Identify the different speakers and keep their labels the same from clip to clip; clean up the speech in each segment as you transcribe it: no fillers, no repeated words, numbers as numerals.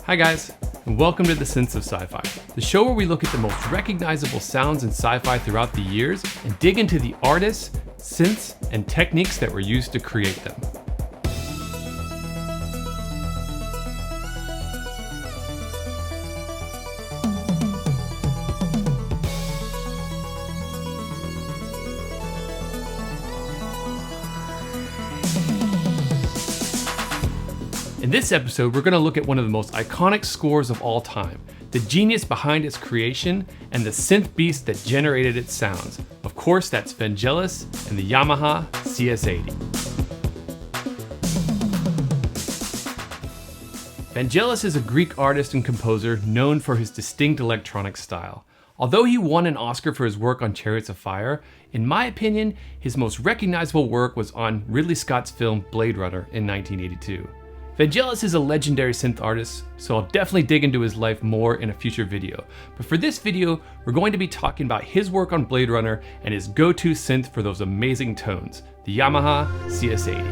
Speaker 1: Hi guys, and welcome to the Synths of Sci-fi, the show where we look at the most recognizable sounds in sci-fi throughout the years and dig into the artists, synths, and techniques that were used to create them. In this episode, we're going to look at one of the most iconic scores of all time, the genius behind its creation, and the synth beast that generated its sounds. Of course, that's Vangelis and the Yamaha Cs80. Vangelis is a Greek artist and composer known for his distinct electronic style. Although he won an Oscar for his work on Chariots of Fire, in my opinion, his most recognizable work was on Ridley Scott's film Bladerunner in 1982. Vangelis is a legendary synth artist, so I'll definitely dig into his life more in a future video. But for this video, we're going to be talking about his work on Bladerunner and his go-to synth for those amazing tones, the Yamaha Cs80.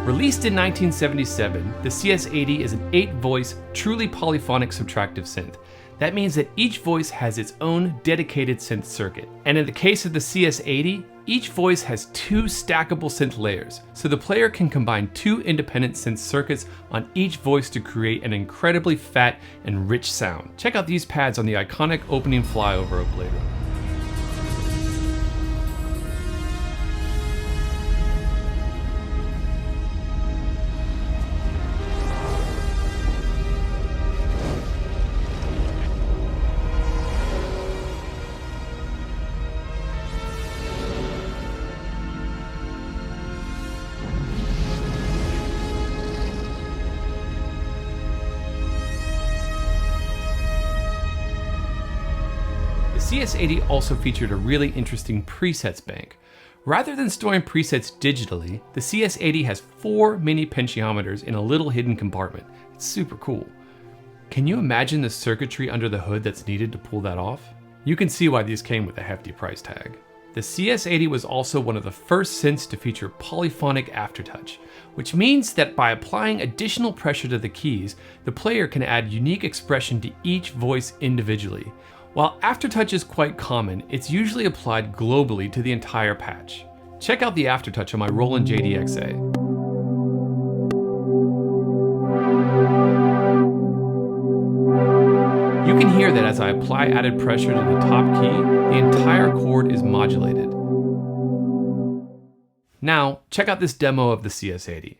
Speaker 1: Released in 1977, the Cs80 is an 8-voice, truly polyphonic subtractive synth. That means that each voice has its own dedicated synth circuit. And in the case of the Cs80, each voice has 2 stackable synth layers, so the player can combine 2 independent synth circuits on each voice to create an incredibly fat and rich sound. Check out these pads on the iconic opening flyover of Bladerunner. The CS80 also featured a really interesting presets bank. Rather than storing presets digitally, the CS80 has 4 mini potentiometers in a little hidden compartment. It's super cool. Can you imagine the circuitry under the hood that's needed to pull that off? You can see why these came with a hefty price tag. The CS80 was also one of the first synths to feature polyphonic aftertouch, which means that by applying additional pressure to the keys, the player can add unique expression to each voice individually. While Aftertouch is quite common, it's usually applied globally to the entire patch. Check out the Aftertouch on my Roland JDXA. You can hear that as I apply added pressure to the top key, the entire chord is modulated. Now, check out this demo of the CS80.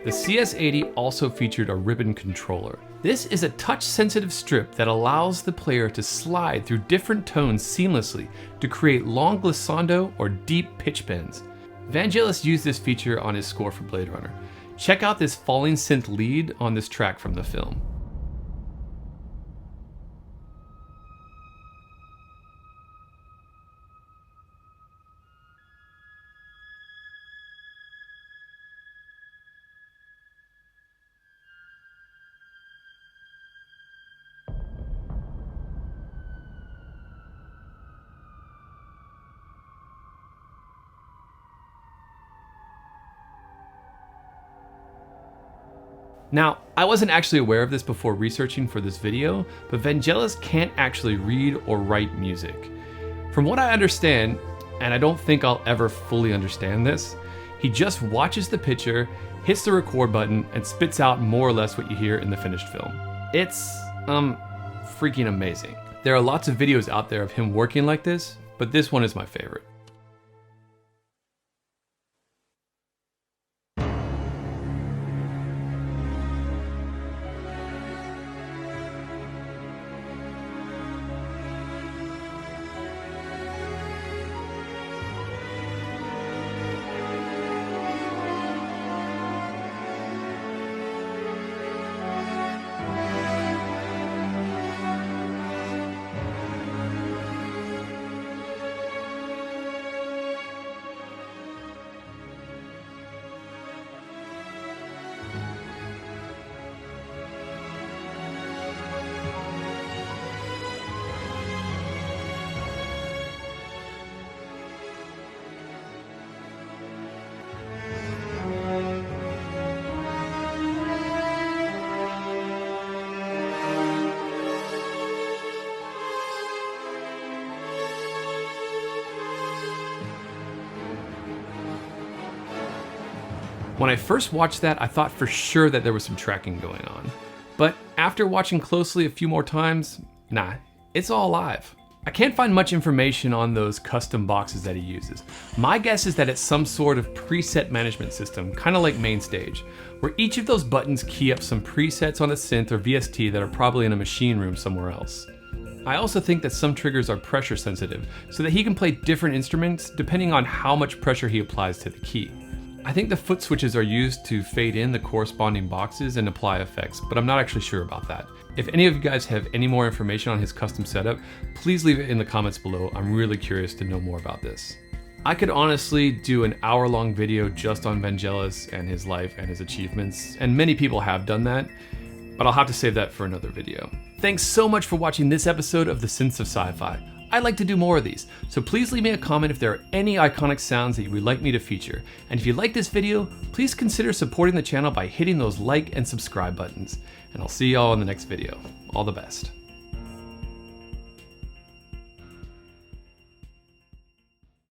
Speaker 1: The CS80 also featured a ribbon controller. This is a touch-sensitive strip that allows the player to slide through different tones seamlessly to create long glissando or deep pitch bends. Vangelis used this feature on his score for Bladerunner. Check out this falling synth lead on this track from the film. Now, I wasn't actually aware of this before researching for this video, but Vangelis can't actually read or write music. From what I understand, and I don't think I'll ever fully understand this, he just watches the picture, hits the record button, and spits out more or less what you hear in the finished film. It's, freaking amazing. There are lots of videos out there of him working like this, but this one is my favorite. When I first watched that, I thought for sure that there was some tracking going on. But after watching closely a few more times, nah, it's all live. I can't find much information on those custom boxes that he uses. My guess is that it's some sort of preset management system, kind of like MainStage, where each of those buttons key up some presets on a synth or VST that are probably in a machine room somewhere else. I also think that some triggers are pressure sensitive, so that he can play different instruments depending on how much pressure he applies to the key. I think the foot switches are used to fade in the corresponding boxes and apply effects, but I'm not actually sure about that. If any of you guys have any more information on his custom setup, please leave it in the comments below. I'm really curious to know more about this. I could honestly do an hour-long video just on Vangelis and his life and his achievements, and many people have done that, but I'll have to save that for another video. Thanks so much for watching this episode of the Synths of Sci-Fi. I'd like to do more of these, so please leave me a comment if there are any iconic sounds that you would like me to feature. And if you like this video, please consider supporting the channel by hitting those like and subscribe buttons. And I'll see y'all in the next video. All the best.